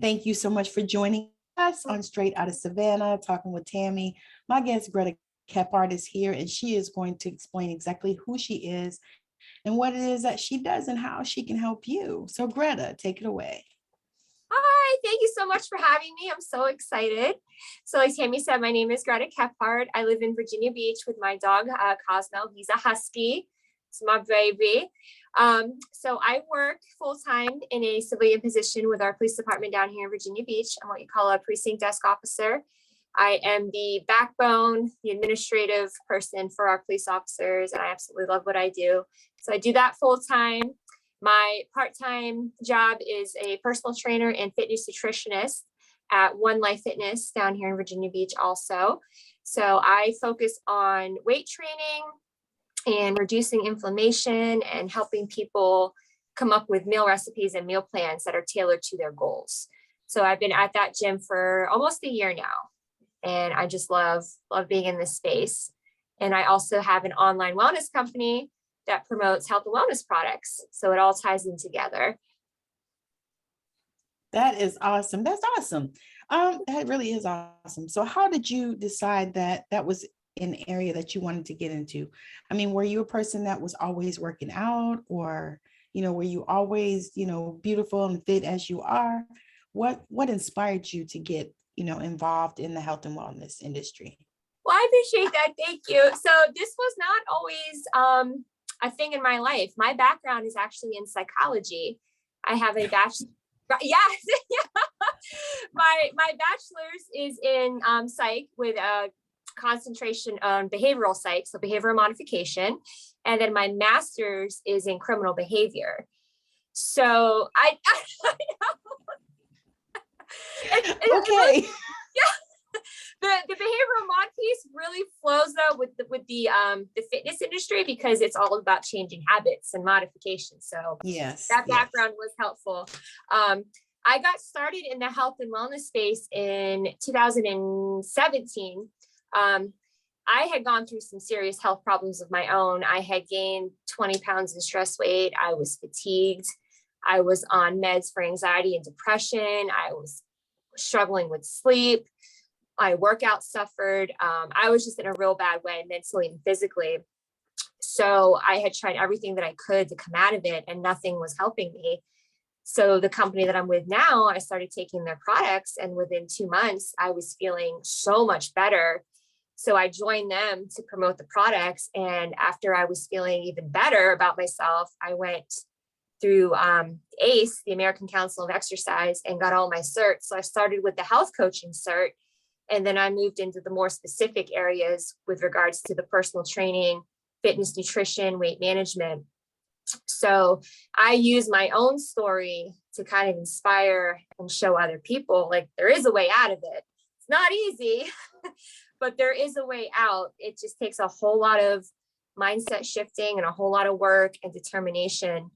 Thank you so much for joining us on Straight Outta Savannah, talking with Tammi. My guest, Greta Kephart, is here, and she is going to explain exactly who she is and what it is that she does and how she can help you. So, Greta, take it away. Hi, thank you so much for having me. I'm so excited. So like Tammi said, my name is Greta Kephart. I live in Virginia Beach with my dog, Cosmo. He's a Husky. It's my baby. So I work full-time in a civilian position with our police department down here in Virginia Beach. I'm what you call a precinct desk officer. I am the backbone, the administrative person for our police officers, and I absolutely love what I do. So I do that full-time. My part-time job is a personal trainer and fitness nutritionist at One Life Fitness down here in Virginia Beach also. So I focus on weight training and reducing inflammation and helping people come up with meal recipes and meal plans that are tailored to their goals. So I've been at that gym for almost a year now, and I just love being in this space. And I also have an online wellness company that promotes health and wellness products. So it all ties in together. That is awesome. That's awesome. That really is awesome. So how did you decide that that was an area that you wanted to get into? I mean, were you a person that was always working out, or, were you always, beautiful and fit as you are? What inspired you to get, involved in the health and wellness industry? Well, I appreciate that. Thank you. So this was not always, a thing in my life. My background is actually in psychology. I have a bachelor. Yes, my bachelor's is in psych with a concentration on behavioral psych, so behavioral modification, and then my master's is in criminal behavior. So I know. Okay. The behavioral mod piece really flows though with the fitness industry, because it's all about changing habits and modification. So yes, that background was helpful. I got started in the health and wellness space in 2017. I had gone through some serious health problems of my own. I had gained 20 pounds in stress weight. I was fatigued. I was on meds for anxiety and depression. I was struggling with sleep. My workout suffered. I was just in a real bad way, mentally and physically. So I had tried everything that I could to come out of it, and nothing was helping me. So the company that I'm with now, I started taking their products, and within 2 months, I was feeling so much better. So I joined them to promote the products. And after I was feeling even better about myself, I went through ACE, the American Council of Exercise, and got all my certs. So I started with the health coaching cert. And then I moved into the more specific areas with regards to the personal training, fitness, nutrition, weight management. So I use my own story to kind of inspire and show other people, like, there is a way out of it. It's not easy, but there is a way out. It just takes a whole lot of mindset shifting and a whole lot of work and determination.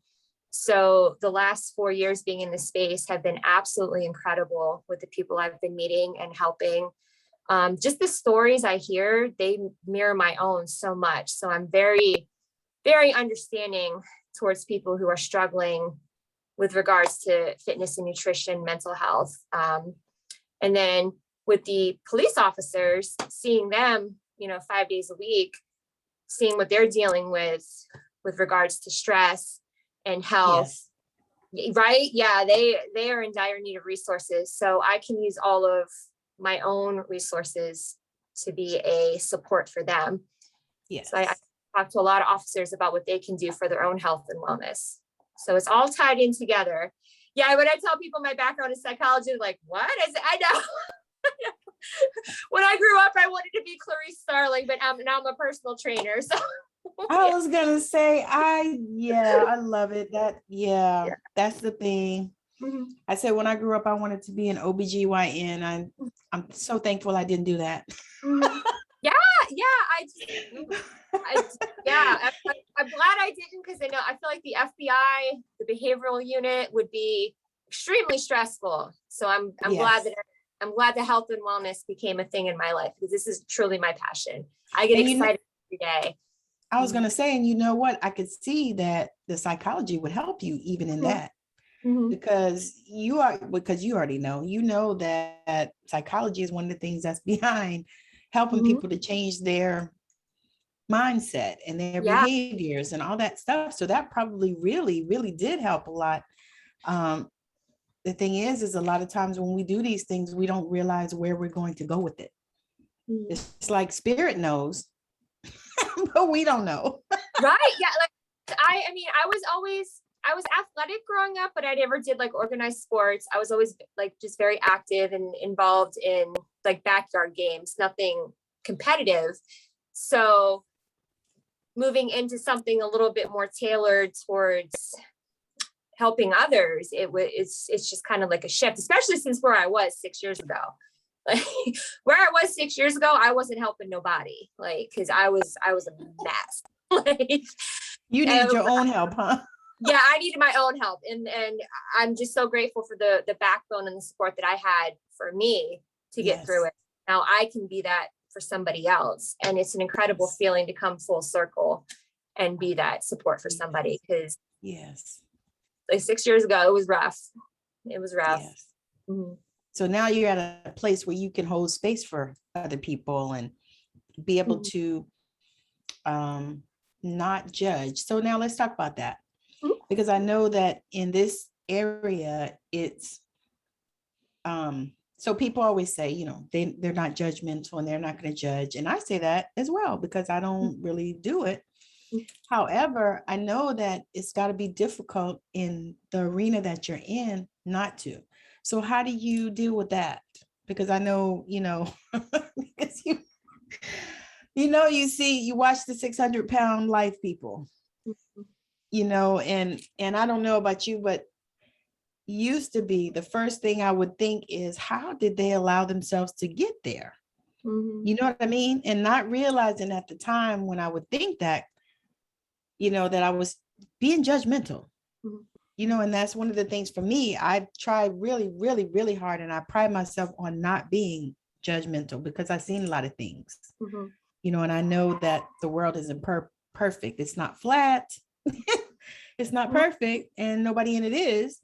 So the last 4 years being in this space have been absolutely incredible with the people I've been meeting and helping. Just the stories I hear, they mirror my own so much. So I'm very, very understanding towards people who are struggling with regards to fitness and nutrition, mental health. And then with the police officers, seeing them, 5 days a week, seeing what they're dealing with regards to stress and health. Yes. Right? Yeah, they are in dire need of resources. So I can use all of my own resources to be a support for them. Yes. So I talk to a lot of officers about what they can do for their own health and wellness. So it's all tied in together. Yeah, when I tell people my background is psychology, like, what? I know. When I grew up, I wanted to be Clarice Starling, but now I'm a personal trainer. So I was gonna say, I love it. That's the thing. Mm-hmm. I said when I grew up, I wanted to be an OBGYN. I'm so thankful I didn't do that. Mm-hmm. I'm glad I didn't, because I feel like the FBI, the behavioral unit, would be extremely stressful. So I'm glad that health and wellness became a thing in my life, because this is truly my passion. I get excited every day. I was going to say, and you know what? I could see that the psychology would help you even in that. because you already know that psychology is one of the things that's behind helping people to change their mindset and their behaviors and all that stuff. So that probably really, really did help a lot. The thing is a lot of times when we do these things, we don't realize where we're going to go with it. It's like spirit knows, but we don't know. Right. Yeah. Like I mean, I was athletic growing up, but I never did like organized sports. I was always like just very active and involved in like backyard games, nothing competitive. So moving into something a little bit more tailored towards helping others, it's just kind of like a shift, especially since where I was 6 years ago. Like where I was 6 years ago, I wasn't helping nobody, like, because I was a mess. Like you needed your own help, huh? Yeah, I needed my own help. And I'm just so grateful for the backbone and the support that I had for me to get through it. Now I can be that for somebody else. And it's an incredible feeling to come full circle and be that support for somebody. Because like 6 years ago, it was rough. It was rough. So now you're at a place where you can hold space for other people and be able to not judge. So now let's talk about that. Because I know that in this area, it's, so people always say, you know, they're not judgmental and they're not going to judge. And I say that as well, because I don't really do it. However, I know that it's got to be difficult in the arena that you're in not to. So how do you deal with that? Because I know, you know, because you watch the 600-pound life people, you know, and I don't know about you, but used to be the first thing I would think is, how did they allow themselves to get there? You know what I mean? And not realizing at the time when I would think that, you know, that I was being judgmental, you know, and that's one of the things for me. I've tried really, really, really hard, and I pride myself on not being judgmental because I've seen a lot of things, you know, and I know that the world isn't perfect. It's not flat. It's not perfect, and nobody in it is,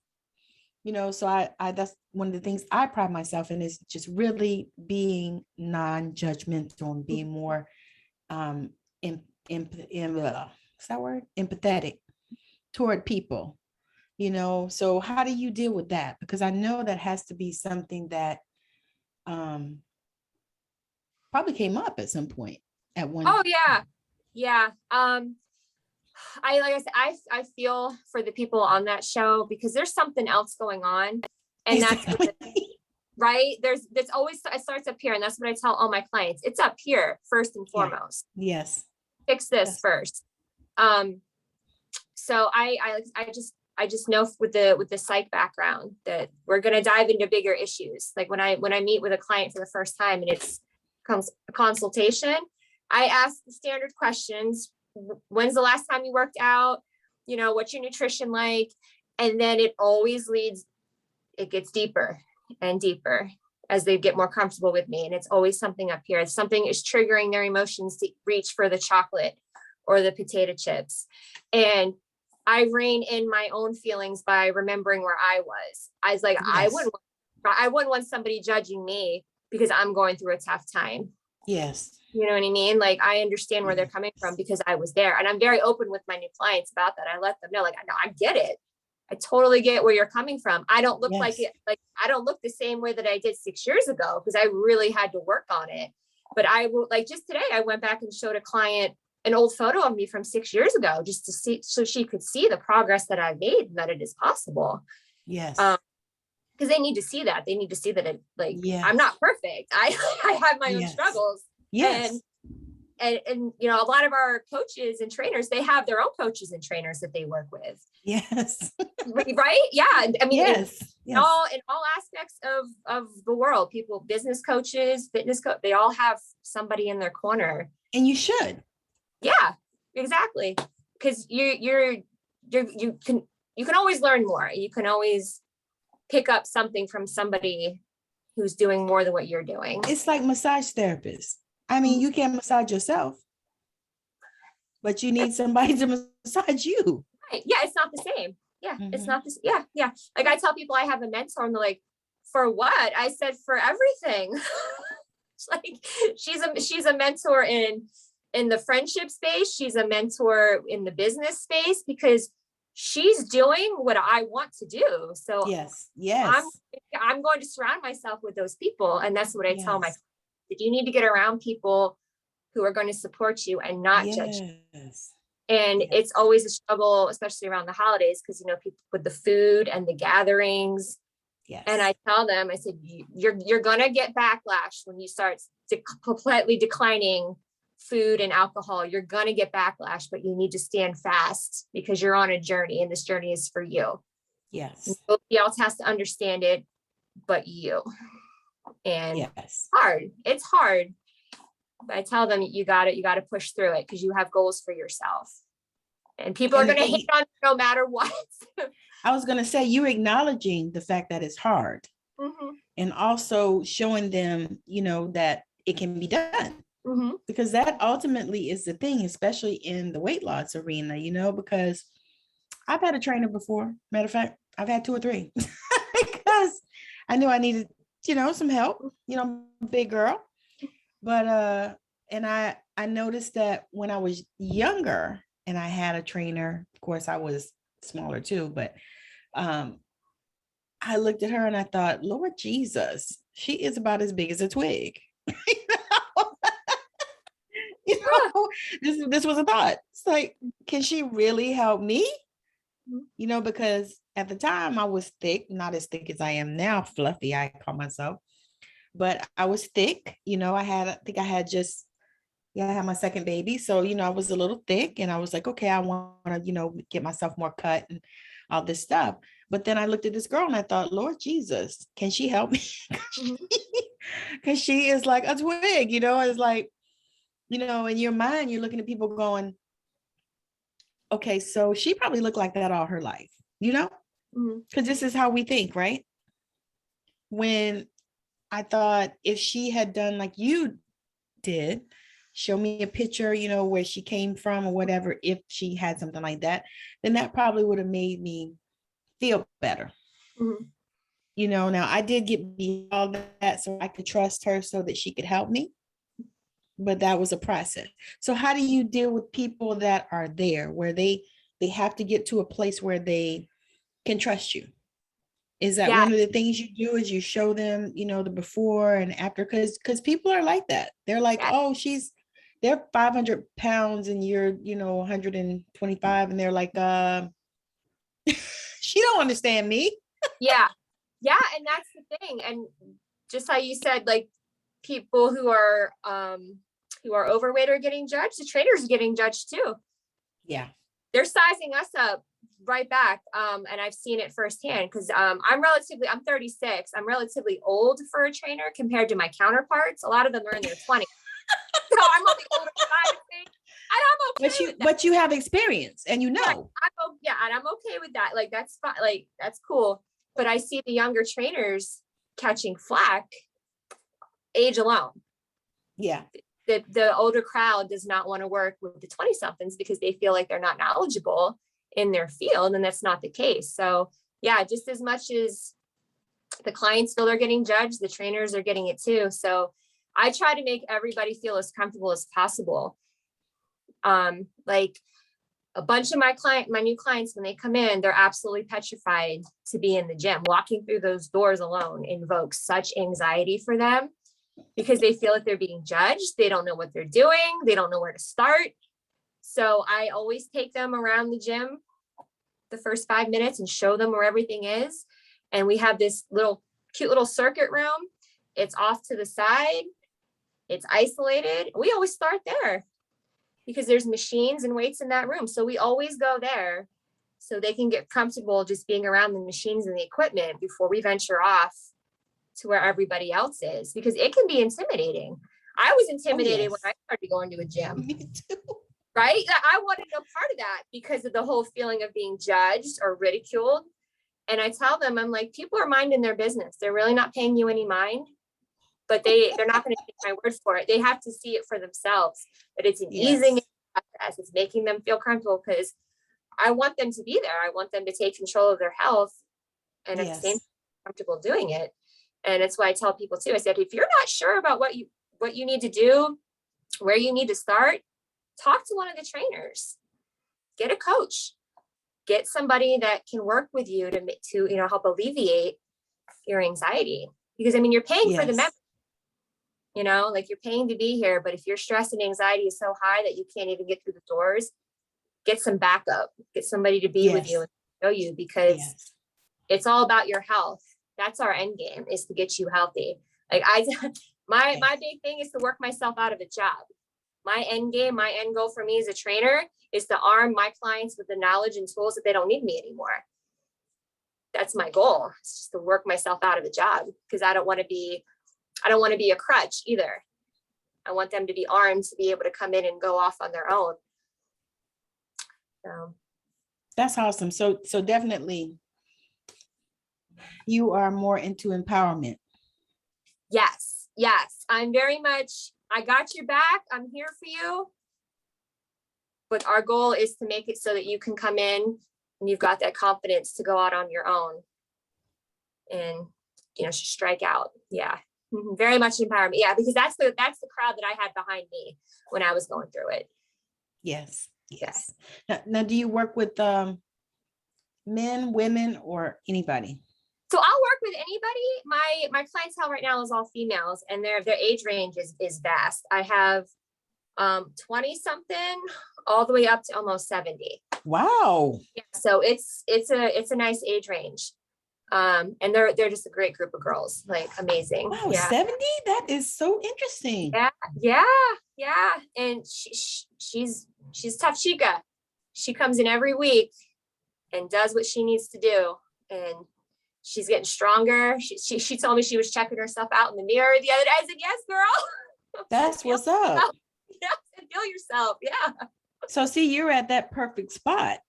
you know. So I that's one of the things I pride myself in, is just really being non-judgmental and being more what's that word? Empathetic toward people, you know. So how do you deal with that? Because I know that has to be something that probably came up at some point at one. Oh yeah. Like I said, I feel for the people on that show, because there's something else going on, and that's right. There's always, it starts up here, and that's what I tell all my clients. It's up here first and foremost. Yes. Fix this first. So I just know with the psych background that we're going to dive into bigger issues. Like when I meet with a client for the first time and it's a consultation, I ask the standard questions. When's the last time you worked out? You know, what's your nutrition like? And then it gets deeper and deeper as they get more comfortable with me. And it's always something up here. Something is triggering their emotions to reach for the chocolate or the potato chips. And I rein in my own feelings by remembering where I was. I was like, I wouldn't want somebody judging me because I'm going through a tough time. Yes. You know what I mean? Like, I understand where they're coming from because I was there. And I'm very open with my new clients about that. I let them know, like, I get it. I totally get where you're coming from. I don't look like it. Like, I don't look the same way that I did 6 years ago because I really had to work on it. But I will, like, just today, I went back and showed a client an old photo of me from 6 years ago, just to see, so she could see the progress that I've made and that it is possible. Yes. Because they need to see that. They need to see that it, like, I'm not perfect. I have my own struggles. Yes. And you know, a lot of our coaches and trainers, they have their own coaches and trainers that they work with. Yes. Right. Yeah. I mean, in all aspects of the world, people, business coaches, fitness coach, they all have somebody in their corner. And you should. Yeah, exactly. Because you can always learn more. You can always pick up something from somebody who's doing more than what you're doing. It's like massage therapists. I mean, you can't massage yourself, but you need somebody to massage you. Right. Yeah, it's not the same. Yeah. It's Mhm. not this. Yeah. Yeah. Like I tell people I have a mentor and they're like, for what? I said, for everything. It's like she's a mentor in the friendship space. She's a mentor in the business space because she's doing what I want to do. So Yes. I'm Yes. I'm going to surround myself with those people. And that's what I tell my Yes. clients, that you need to get around people who are going to support you and not judge. Yes. And Yes. it's always a struggle, especially around the holidays, because people with the food and the gatherings. And Yes. I tell them, I said, you're gonna get backlash when you start completely declining food and alcohol. You're gonna get backlash, but you need to stand fast because you're on a journey, and this journey is for you. Yes. Nobody else has to understand it but you. And Yes. it's hard. But I tell them you gotta push through it because you have goals for yourself. And people are And the gonna thing, hate on you no matter what. I was going to say, you're acknowledging the fact that it's hard Mhm, and also showing them, that it can be done, mhm. because that ultimately is the thing, especially in the weight loss arena, because I've had a trainer before. Matter of fact, I've had two or three because I knew I needed, some help, big girl. But and I noticed that when I was younger and I had a trainer, of course I was smaller too, but um I looked at her and I thought, Lord Jesus, she is about as big as a twig. you Ah, know, this was a thought. It's like, can she really help me? mhm. Because at the time I was thick, not as thick as I am now, fluffy, I call myself, but I was thick. I think I had just, yeah, I had my second baby. So, I was a little thick and I was like, okay, I want to, get myself more cut and all this stuff. But then I looked at this girl and I thought, Lord Jesus, can she help me? Mhm. Because she is like a twig, it's like, in your mind, you're looking at people going, okay, so she probably looked like that all her life, Mhm. because this is how we think, right? When I thought if she had done like you did, show me a picture, where she came from or whatever, if she had something like that, then that probably would have made me feel better. Mhm. Now I did get beyond all that so I could trust her so that she could help me, but that was a process. So how do you deal with people that are there where they have to get to a place where they can trust you? Is that Yeah, one of the things you do, is you show them, the before and after? Because people are like that. They're like, yeah, oh, they're 500 pounds and you're, 125. And they're like, she don't understand me. yeah, yeah. And that's the thing. And just how you said, like people who are overweight are getting judged, the trainers are getting judged too. Yeah. They're sizing us up right back. And I've seen it firsthand because I'm 36. I'm relatively old for a trainer compared to my counterparts. A lot of them are in their 20s. So I'm on the older side of things. And I'm okay with that. But you have experience and Yeah, and I'm okay with that. Like that's fine. Like that's cool. But I see the younger trainers catching flack, age alone. Yeah. The older crowd does not want to work with the 20 somethings because they feel like they're not knowledgeable in their field, and that's not the case. So yeah, just as much as the clients feel they're getting judged, the trainers are getting it too. So I try to make everybody feel as comfortable as possible. Like a bunch of my new clients, when they come in, they're absolutely petrified to be in the gym. Walking through those doors alone invokes such anxiety for them because they feel like they're being judged. They don't know what they're doing. They don't know where to start. So I always take them around the gym the first 5 minutes and show them where everything is. And we have this cute little circuit room. It's off to the side. It's isolated. We always start there because there's machines and weights in that room. So we always go there so they can get comfortable just being around the machines and the equipment before we venture off to where everybody else is, because it can be intimidating. I was Oh, intimidated when yes. I started going to a gym, Me too. right? I wanted no part of that because of the whole feeling of being judged or ridiculed. And I tell them, I'm like, people are minding their business. They're really not paying you any mind, but they're not going to take my word for it. They have to see it for themselves, that it's an easing Yes. process. It's making them feel comfortable because I want them to be there. I want them to take control of their health and at the same time Yes. comfortable doing it. And it's why I tell people too, I said, if you're not sure about what you need to do, where you need to start, talk to one of the trainers, get a coach, get somebody that can work with you to help alleviate your anxiety. Because I mean, you're paying for the member, like you're paying to be here, but if your stress and anxiety is so high that you can't even get through the doors, get some backup, get somebody to be with you and show you, because it's all about your health. That's our end game, is to get you healthy. Like my big thing is to work myself out of a job. My end game, my end goal for me as a trainer is to arm my clients with the knowledge and tools that they don't need me anymore. That's my goal. It's just to work myself out of a job, because I don't want to be a crutch either. I want them to be armed to be able to come in and go off on their own. So that's awesome. So definitely you are more into empowerment. Yes. I'm very much, I got your back. I'm here for you. But our goal is to make it so that you can come in and you've got that confidence to go out on your own and, strike out. Yeah. Very much empowerment. Yeah. Because that's the crowd that I had behind me when I was going through it. Yes. Now, do you work with men, women, or anybody? So I'll work with anybody. My clientele right now is all females, and their age range is vast. I have 20 something all the way up to almost 70. Wow. Yeah, so it's a nice age range. And they're just a great group of girls, like amazing. Wow, yeah. 70? That is so interesting. Yeah. And she's tough chica. She comes in every week and does what she needs to do. And she's getting stronger. She told me she was checking herself out in the mirror the other day. I said, yes, girl. That's what's up. Yeah, feel yourself. Yeah. So see, you're at that perfect spot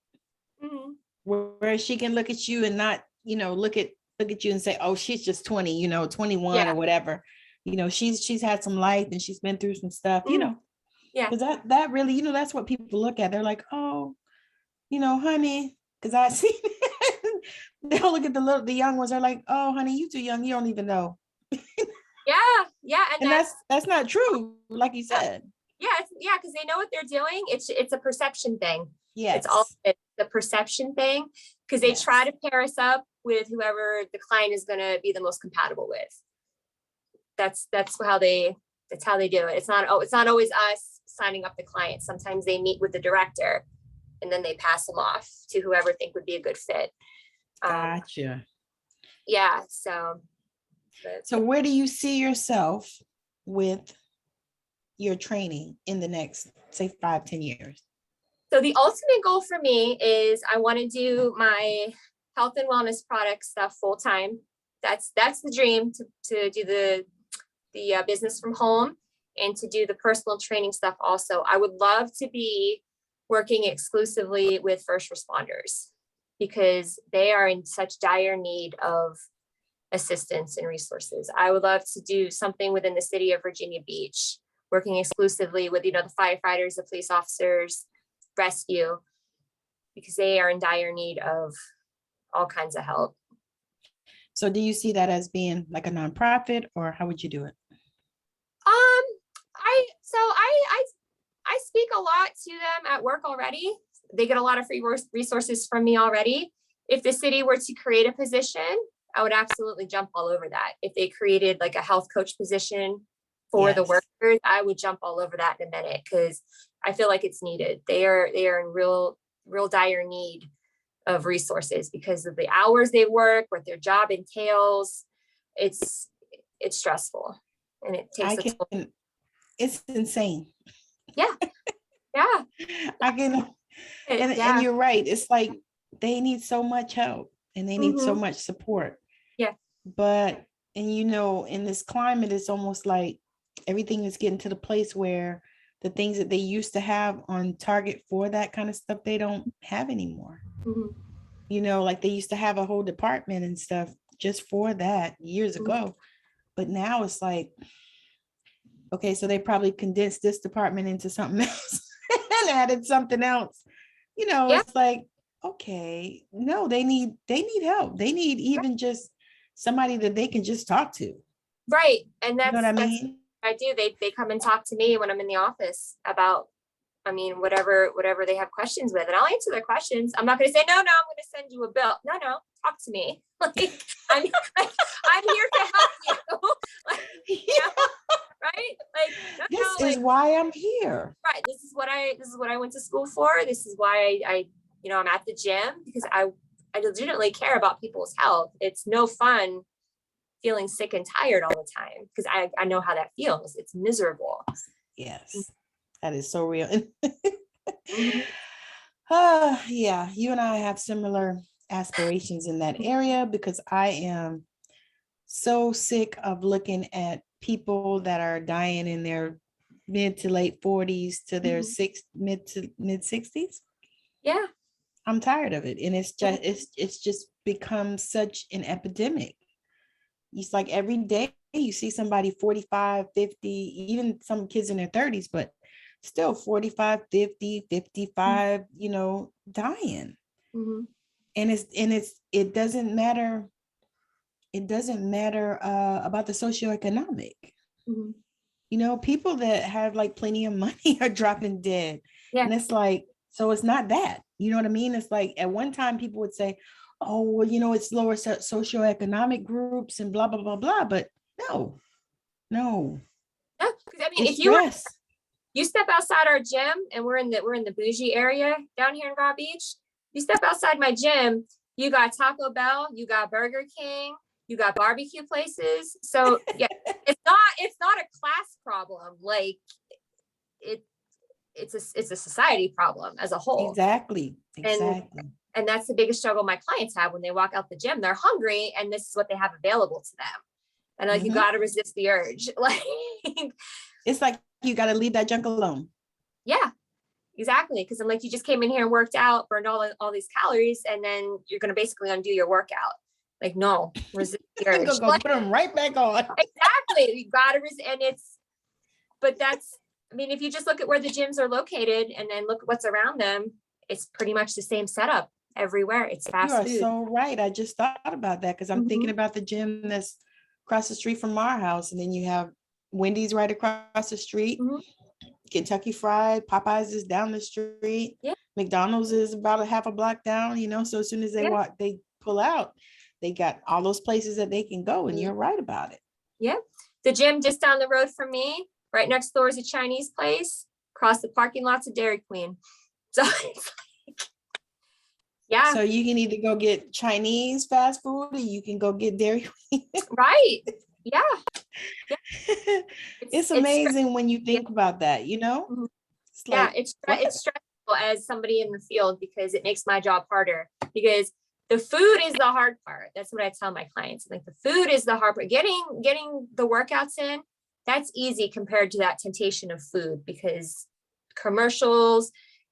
Mm-hmm. where she can look at you and not, look at you and say, oh, she's just 20, 21 or whatever. She's had some life and she's been through some stuff, Yeah. Because that really, that's what people look at. They're like, oh, honey, because I see they'll look at the young ones. They're like, oh, honey, you too young. You don't even know. Yeah. And that's not true. Like you said. Yeah. Because they know what they're doing. It's a perception thing. Yes. It's the perception thing, because they try to pair us up with whoever the client is going to be the most compatible with. That's how they do it. It's not always us signing up the client. Sometimes they meet with the director and then they pass them off to whoever think would be a good fit. Gotcha. Yeah. So where do you see yourself with your training in the next, say, 5-10 years? So the ultimate goal for me is I want to do my health and wellness product stuff full time. That's the dream, to do the business from home and to do the personal training stuff also. I would love to be working exclusively with first responders, because they are in such dire need of assistance and resources. I would love to do something within the city of Virginia Beach, working exclusively with, the firefighters, the police officers, rescue, because they are in dire need of all kinds of help. So do you see that as being like a nonprofit, or how would you do it? I speak a lot to them at work already. They get a lot of free resources from me already. If the city were to create a position, I would absolutely jump all over that. If they created like a health coach position for the workers, I would jump all over that in a minute, because I feel like it's needed. They are in real dire need of resources because of the hours they work, what their job entails. It's stressful, and it takes a toll. It's insane. Yeah. I can, and you're right. It's like they need so much help and they need so much support. Yeah. But, and in this climate, it's almost like everything is getting to the place where the things that they used to have on target for that kind of stuff, they don't have anymore. Like they used to have a whole department and stuff just for that years ago. But now it's like, okay, so they probably condensed this department into something else and added something else. It's like, okay, no, they need help. They need even just somebody that they can just talk to. Right. And You know what I that's mean? what I do. They come and talk to me when I'm in the office about, I mean, whatever they have questions with, and I'll answer their questions. I'm not going to say, no, I'm going to send you a bill. No, talk to me. Like, I'm here to help you. Like, right? Like, This is like, why I'm here. right. This is what I went to school for. This is why I I'm at the gym, because I legitimately care about people's health. It's no fun feeling sick and tired all the time, because I know how that feels. It's miserable. Yes, that is so real. Mhm. Yeah, you and I have similar aspirations in that area, because I am so sick of looking at people that are dying in their mid to late 40s to their mid to mid 60s. Yeah. I'm tired of it. And it's just become such an epidemic. It's like every day you see somebody 45, 50, even some kids in their 30s, but still 45, 50, 55, dying. Mhm. And it doesn't matter. It doesn't matter about the socioeconomic. Mhm. People that have like plenty of money are dropping dead. Yeah. And it's like, so it's not that, you know what I mean? It's like at one time people would say, oh, well, it's lower socioeconomic groups and blah, blah, blah, blah. But no, Yeah. Because I mean, it's if stress. you step outside our gym, and we're in the bougie area down here in Raw Beach, you step outside my gym, you got Taco Bell, you got Burger King, you got barbecue places. So yeah, it's not a class problem. Like, it's a society problem as a whole. Exactly. And Exactly. that's the biggest struggle my clients have when they walk out the gym. They're hungry, and this is what they have available to them. And like, you got to resist the urge. Like, it's like you got to leave that junk alone. Yeah, exactly. Because I'm like, you just came in here and worked out, burned all these calories, and then you're going to basically undo your workout. Like, no, resist the urge. Go put them right back on. Exactly. You got to resist. And but that's, I mean, if you just look at where the gyms are located and then look at what's around them, it's pretty much the same setup everywhere. It's fast You are food. so right. I just thought about that because I'm thinking Mhm. about the gym that's across the street from our house. And then you have Wendy's right across the street, Mhm. Kentucky Fried, Popeyes is down the street, Yeah. McDonald's is about a half a block down, so as soon as they Yeah. they pull out, they got all those places that they can go. And you're right about it. Yeah. The gym just down the road from me, right next door, is a Chinese place. Across the parking lot's a Dairy Queen. So it's like, yeah. So you can either go get Chinese fast food or you can go get Dairy Queen. Right. Yeah. It's amazing when you think about that, Mhm. It's like, it's stressful as somebody in the field, because it makes my job harder, because the food is the hard part. That's what I tell my clients. Like, the food is the hard part. Getting the workouts in, that's easy compared to that temptation of food, because commercials,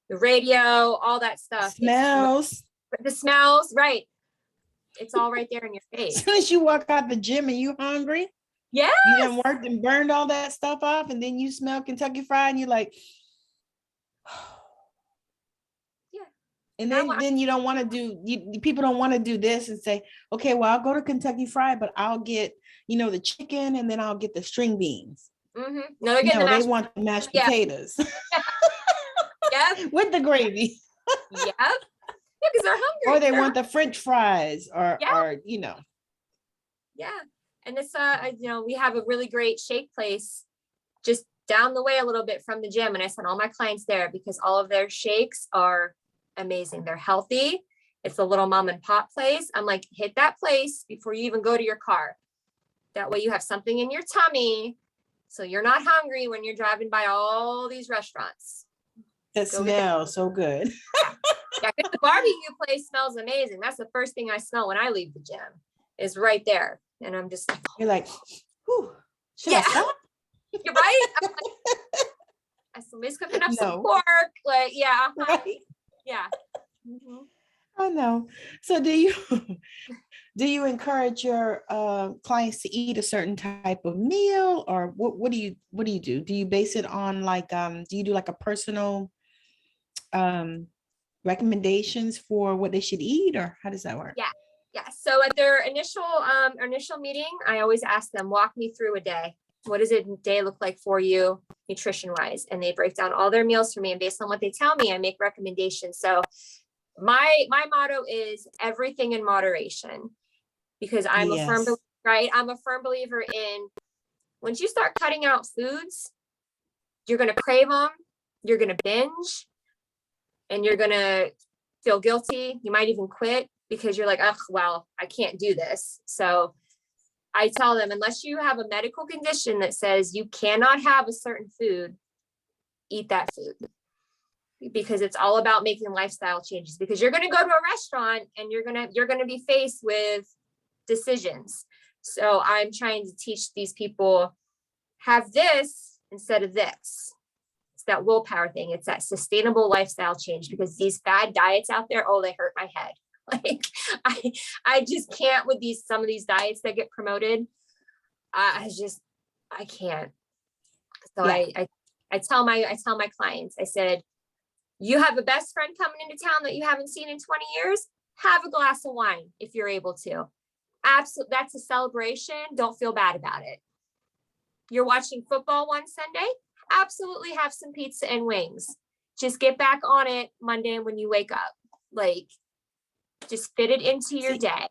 the radio, all that stuff. smells. The smells, right? It's all right there in your As face. soon as you walk out the gym and you hungry, Yes. you done worked and burned all that stuff off, and then you smell Kentucky Fried and you're like, Yeah. and then you don't want to people don't want to do this and say, okay, well, I'll go to Kentucky Fried, but I'll get, the chicken and then I'll get the string beans. Mm-hmm. No, they're getting No, the they want the mashed potatoes. Yeah. With the gravy. Yep. Yeah, because they're hungry. Or they want the French fries or Yeah. And it's we have a really great shake place just down the way a little bit from the gym. And I send all my clients there because all of their shakes are amazing. They're healthy. It's a little mom and pop place. I'm like, hit that place before you even go to your car. That way you have something in your tummy, so you're not hungry when you're driving by all these restaurants. That smells so good. Yeah, the barbecue place smells amazing. That's the first thing I smell when I leave the gym, is right there. And I'm just like, you're like, whew, should I stop? You're right. I'm like, somebody's cooking up some pork. Like, yeah. Right. Yeah. Mm-hmm. I know. So do you encourage your clients to eat a certain type of meal, or what do you do? Do you base it on like do you do like a personal recommendations for what they should eat, or how does that work? Yeah. Yeah. So at their initial meeting, I always ask them, walk me through a day. What does a day look like for you nutrition wise? And they break down all their meals for me. And based on what they tell me, I make recommendations. So my motto is everything in moderation, because I'm a firm, Yes. right? I'm a firm believer in, once you start cutting out foods, you're going to crave them, you're going to binge, and you're going to feel guilty. You might even quit because you're like, oh, well, I can't do this. So I tell them, unless you have a medical condition that says you cannot have a certain food, eat that food. Because it's all about making lifestyle changes, because you're going to go to a restaurant and you're going to be faced with decisions. So I'm trying to teach these people, have this instead of this. It's that willpower thing. It's that sustainable lifestyle change, because these fad diets out there, oh, they hurt my head. Like I just can't with some of these diets that get promoted. I can't. So yeah. I tell my clients, I said, you have a best friend coming into town that you haven't seen in 20 years, have a glass of wine if you're able to. Absolutely. That's a celebration. Don't feel bad about it. You're watching football one Sunday, absolutely have some pizza and wings. Just get back on it Monday when you wake up. Like, just fit it into your day.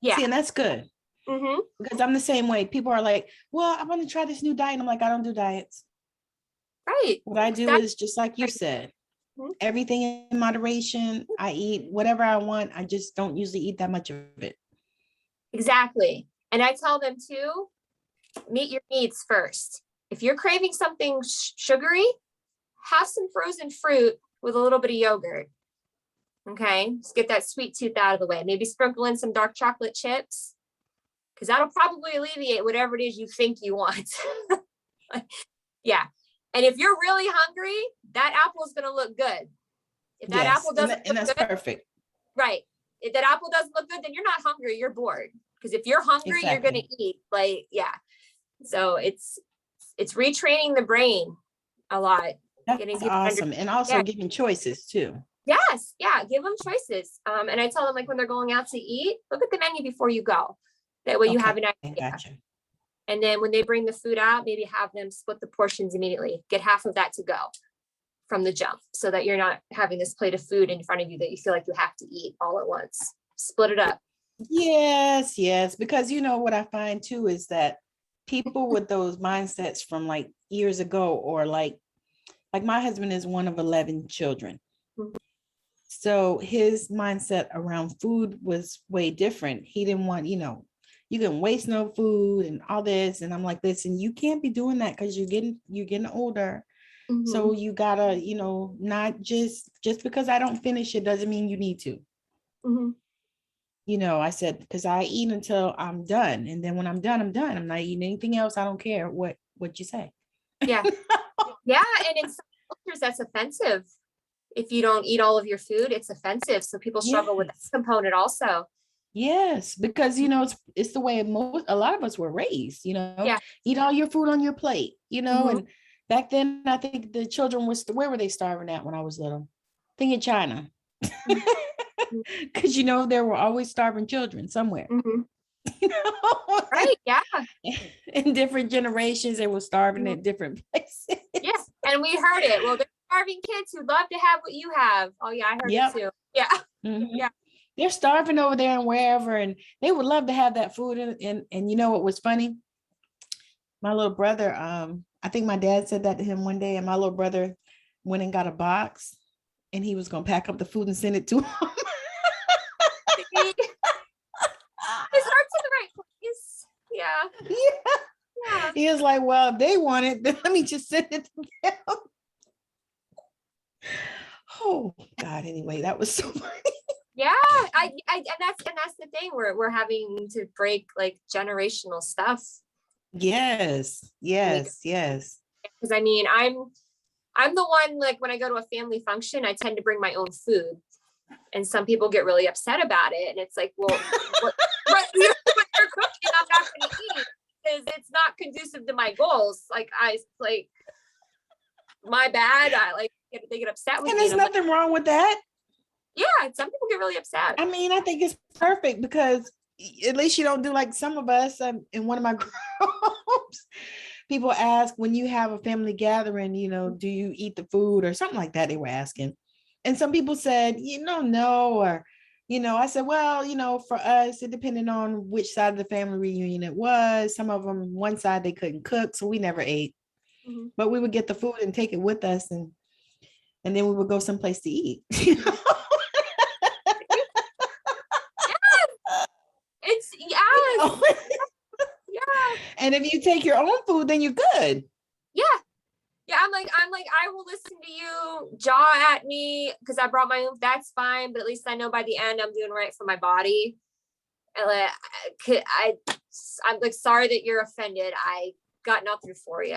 Yeah. See, and that's good. Mm-hmm. Because I'm the same way. People are like, well, I want to try this new diet. And I'm like, I don't do diets. Right. What I do is just like you said, everything in moderation. I eat whatever I want. I just don't usually eat that much of it. Exactly. And I tell them too, meet your needs first. If you're craving something sugary, have some frozen fruit with a little bit of yogurt. Okay, just get that sweet tooth out of the way. Maybe sprinkle in some dark chocolate chips, because that'll probably alleviate whatever it is you think you want. Yeah. And if you're really hungry, that apple is going to look good. If that apple doesn't and that's good, perfect. Right. If that apple doesn't look good, then you're not hungry, you're bored. Because if you're hungry, you're going to eat. Like, yeah. So it's retraining the brain a lot. That's awesome. And also giving choices too. Yes. Yeah. Give them choices. And I tell them, like, when they're going out to eat, look at the menu before you go. That way you have an idea. Gotcha. And then when they bring the food out, maybe have them split the portions immediately. Get half of that to go from the jump, so that you're not having this plate of food in front of you that you feel like you have to eat all at once. Split it up. Yes. Because you know what I find too is that people with those mindsets from like years ago, or like my husband is one of 11 children. Mm-hmm. So his mindset around food was way different. He didn't want, you can waste no food and all this. And I'm like, listen, you can't be doing that, because you're getting older. Mm-hmm. So you gotta, not just because I don't finish it doesn't mean you need to. Mm-hmm. I said, because I eat until I'm done. And then when I'm done, I'm done. I'm not eating anything else. I don't care what you say. Yeah. Yeah. And in some cultures, that's offensive. If you don't eat all of your food, it's offensive. So people struggle with this component also. Yes, because it's the way a lot of us were raised. Eat all your food on your plate. Mm-hmm. And back then I think the children where were they starving at when I was little? I think in China, because there were always starving children somewhere. Mm-hmm. Right? Yeah. In different generations, they were starving at different places. Yeah, and we heard it. Well, starving kids who love to have what you have. Oh yeah, I heard it too. Yeah. Mm-hmm. Yeah. They're starving over there and wherever, and they would love to have that food. And you know what was funny? My little brother, I think my dad said that to him one day, and my little brother went and got a box, and he was gonna pack up the food and send it to him. His heart's in the right place. Yeah. Yeah. He was like, well, if they want it, then let me just send it to them. Oh God, anyway, that was so funny. Yeah, and that's the thing, we're having to break like generational stuff. Yes. Because I mean, I'm the one, like when I go to a family function, I tend to bring my own food, and some people get really upset about it, and it's like, well, what you're cooking, I'm not going to eat because it's not conducive to my goals. Like my bad. They get upset with me. And there's nothing wrong with that. Yeah, some people get really upset. I mean, I think it's perfect because at least you don't do like some of us in one of my groups. People ask when you have a family gathering, do you eat the food or something like that? They were asking. And some people said, no, or, I said, well, for us, it depended on which side of the family reunion it was. Some of them, one side, they couldn't cook, so we never ate. Mm-hmm. But we would get the food and take it with us, and then we would go someplace to eat. It's yes. Yeah. And if you take your own food, then you're good. Yeah. Yeah. I'm like, I will listen to you jaw at me because I brought my own. That's fine. But at least I know by the end I'm doing right for my body. And like, I'm like, sorry that you're offended. I got nothing for you.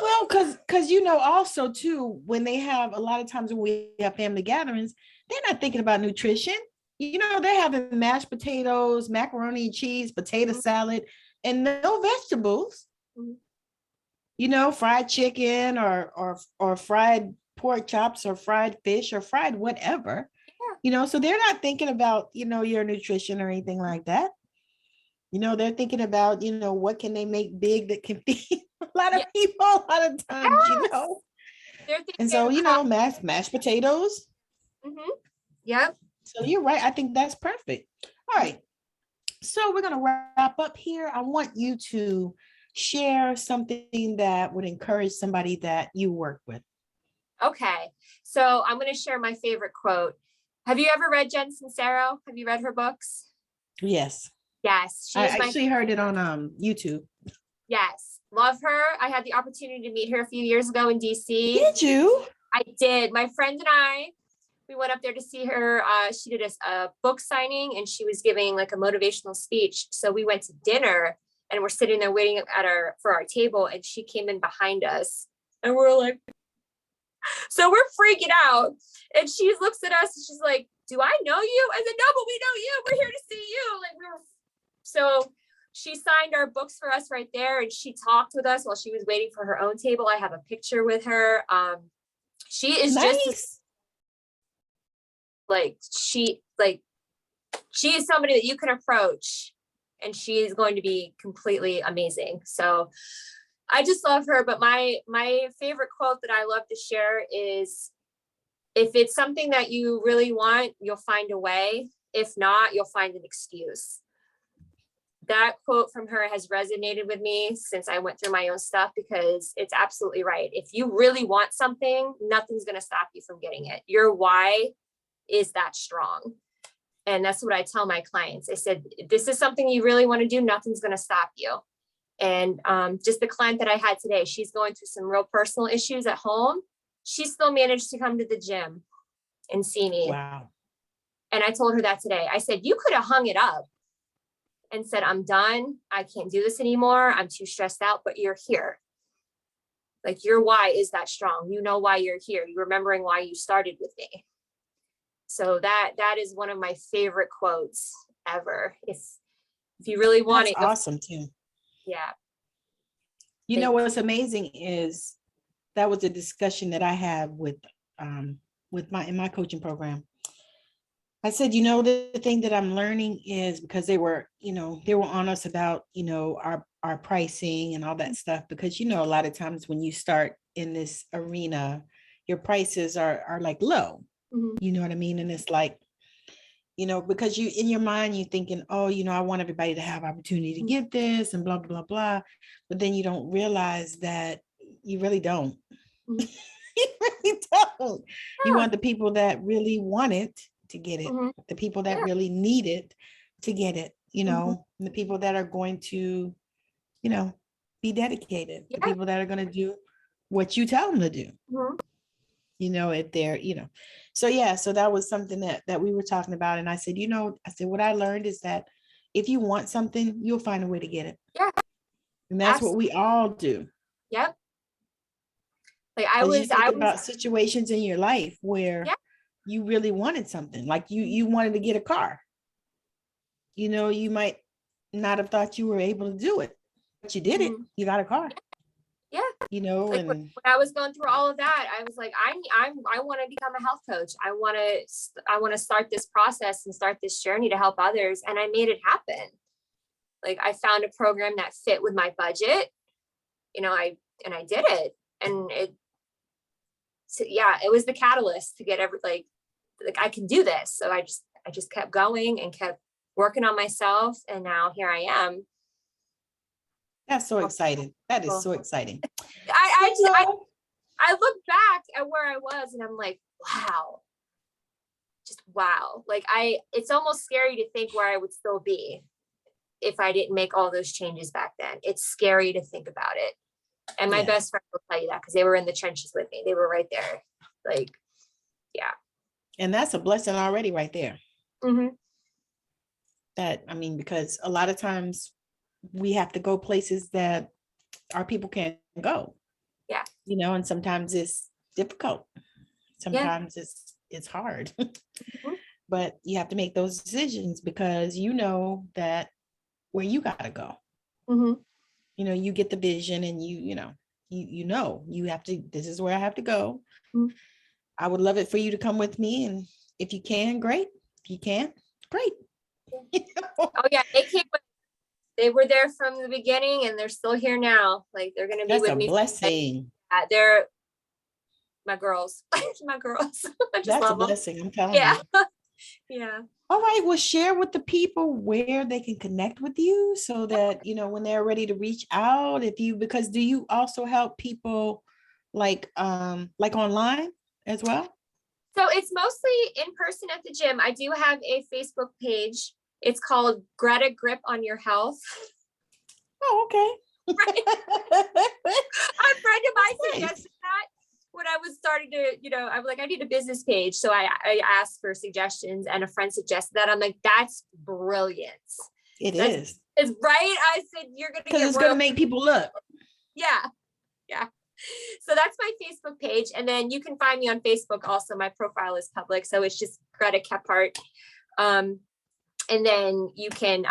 Well, because also too, when they have a lot of times when we have family gatherings, they're not thinking about nutrition. They're having mashed potatoes, macaroni and cheese, potato salad, and no vegetables. Fried chicken or fried pork chops or fried fish or fried whatever. So they're not thinking about, your nutrition or anything like that. They're thinking about, what can they make big that can feed a lot of people a lot of times, They're thinking, and so, mashed potatoes. Yep. So you're right. I think that's perfect. All right. So we're going to wrap up here. I want you to share something that would encourage somebody that you work with. Okay. So I'm going to share my favorite quote. Have you ever read Jen Sincero? Have you read her books? Yes. Yes. I actually heard it on YouTube. Yes. Love her. I had the opportunity to meet her a few years ago in DC. Did you? I did. My friend and I, we went up there to see her. She did a book signing and she was giving like a motivational speech. So we went to dinner and we're sitting there waiting for our table. And she came in behind us and we're like, so we're freaking out. And she looks at us and she's like, do I know you? I said, no, but we know you. We're here to see you. So she signed our books for us right there. And she talked with us while she was waiting for her own table. I have a picture with her. She is nice. She is somebody that you can approach and she is going to be completely amazing. So I just love her. But my favorite quote that I love to share is, if it's something that you really want, you'll find a way. If not, you'll find an excuse. That quote from her has resonated with me since I went through my own stuff, because it's absolutely right. If you really want something, nothing's going to stop you from getting it. Your why is that strong. And that's what I tell my clients. I said, this is something you really want to do. Nothing's going to stop you. And just the client that I had today, she's going through some real personal issues at home. She still managed to come to the gym and see me. Wow. And I told her that today. I said, you could have hung it up and said, I'm done. I can't do this anymore. I'm too stressed out, but you're here. Like, your why is that strong. You know why you're here. You're remembering why you started with me. So that is one of my favorite quotes ever. If you really want That's it. Awesome too. Yeah. You know, what's amazing is that was a discussion that I had with in my coaching program. I said, the thing that I'm learning is, because they were on us about, our pricing and all that stuff, because, a lot of times when you start in this arena, your prices are like low, you know what I mean? And it's like, because you, in your mind, you're thinking, oh, I want everybody to have opportunity to get this and blah, blah, blah. But then you don't realize that you really don't. You really don't. You want the people that really want it to get it, the people that really need it to get it, and the people that are going to, be dedicated, the people that are going to do what you tell them to do, if they're, so that was something that we were talking about. And I said, what I learned is that if you want something, you'll find a way to get it. Yeah. And that's what we all do. Yep. Like I was about situations in your life where you really wanted something, like you wanted to get a car. You might not have thought you were able to do it, but you did it. You got a car. Yeah. Like when and I was going through all of that, I was like, I want to become a health coach. I want to start this process and start this journey to help others. And I made it happen. Like I found a program that fit with my budget, I did it. And it was the catalyst to get like I can do this. So I just kept going and kept working on myself. And now here I am. that's so exciting. That is so exciting. I look back at where I was and I'm like, wow, just wow. Like it's almost scary to think where I would still be if I didn't make all those changes back then. It's scary to think about it. And my best friend will tell you that because they were in the trenches with me. They were right there. Like, yeah. And that's a blessing already right there. Mm-hmm. Because a lot of times we have to go places that our people can't go. Yeah. And sometimes it's difficult. Sometimes it's hard. Mm-hmm. But you have to make those decisions because that where you gotta go. Mm-hmm. You get the vision and you have to, this is where I have to go. Mm-hmm. I would love it for you to come with me. And if you can, great. If you can't, great. Oh yeah, they were there from the beginning and they're still here now. Like they're going to be with me. That's a blessing. They're my girls. My girls. I just That's love a blessing. them. I'm telling you. Yeah. All right. Well, share with the people where they can connect with you so that, when they're ready to reach out, because do you also help people like online as well? So it's mostly in person at the gym. I do have a Facebook page. It's called Greta Grip on Your Health. Oh, okay. Right. A friend of mine suggested that when I was starting to, I was like, I need a business page. So I asked for suggestions and a friend suggested that. I'm like, that's brilliant. Is. It's right. I said, you're going to because it's going to make people look. Yeah. Yeah. So that's my Facebook page. And then you can find me on Facebook. Also, my profile is public. So it's just Greta Kephart. And then you can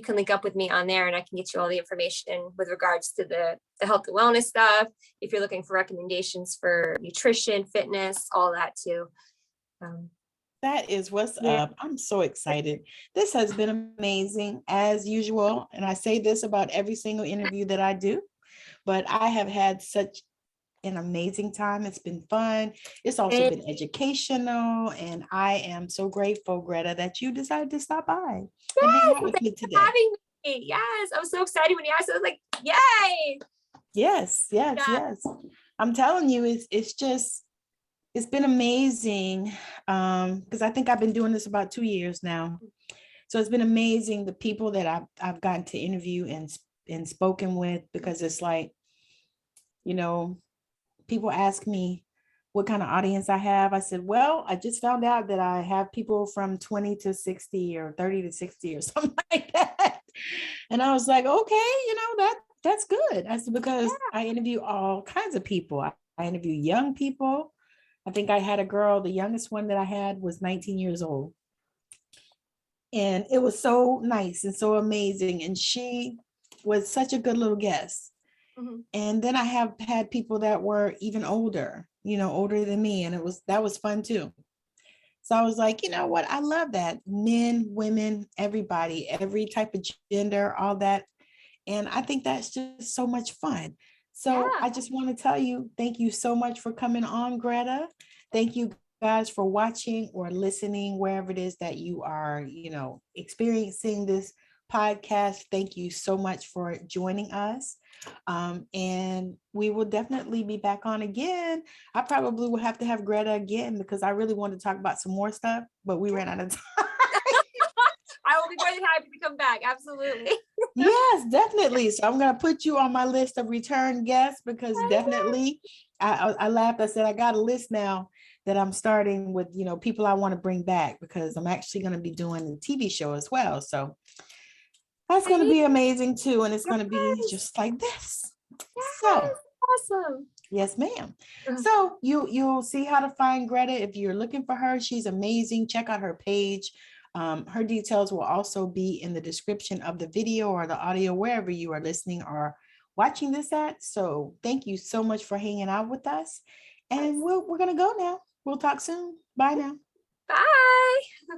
link up with me on there and I can get you all the information with regards to the health and wellness stuff. If you're looking for recommendations for nutrition, fitness, all that too. That is what's up. I'm so excited. This has been amazing as usual. And I say this about every single interview that I do, but I have had such an amazing time. It's been fun. It's also been educational. And I am so grateful, Greta, that you decided to stop by and hang out with me today. Having me. Yes. I was so excited when you asked. I was like, yay. Yes. I'm telling you, it's been amazing. Because I think I've been doing this about 2 years now. So it's been amazing the people that I've gotten to interview and spoken with, because it's like, people ask me what kind of audience I have. I said, well, I just found out that I have people from 20 to 60 or 30 to 60 or something like that. And I was like, okay, that's good. I said, because I interview all kinds of people. I interview young people. I think I had a girl, the youngest one that I had was 19 years old. And it was so nice and so amazing. And she was such a good little guest. Mm-hmm. And then I have had people that were even older, older than me. And that was fun too. So I was like, you know what? I love that. Men, women, everybody, every type of gender, all that. And I think that's just so much fun. So I just want to tell you, thank you so much for coming on, Greta. Thank you guys for watching or listening, wherever it is that you are, experiencing this podcast. Thank you so much for joining us. And we will definitely be back on again. I probably will have to have Greta again because I really want to talk about some more stuff, but we ran out of time. I will be more than happy to come back. Absolutely. Yes, definitely. So I'm going to put you on my list of return guests because definitely I laughed. I said, I got a list now that I'm starting with, people I want to bring back because I'm actually going to be doing a TV show as well. So that's going to be amazing too. And it's going to be just like this. So awesome. Yes, ma'am. So you'll see how to find Greta. If you're looking for her, she's amazing. Check out her page. Her details will also be in the description of the video or the audio, wherever you are listening or watching this at. So thank you so much for hanging out with us. And we're going to go now. We'll talk soon. Bye now. Bye.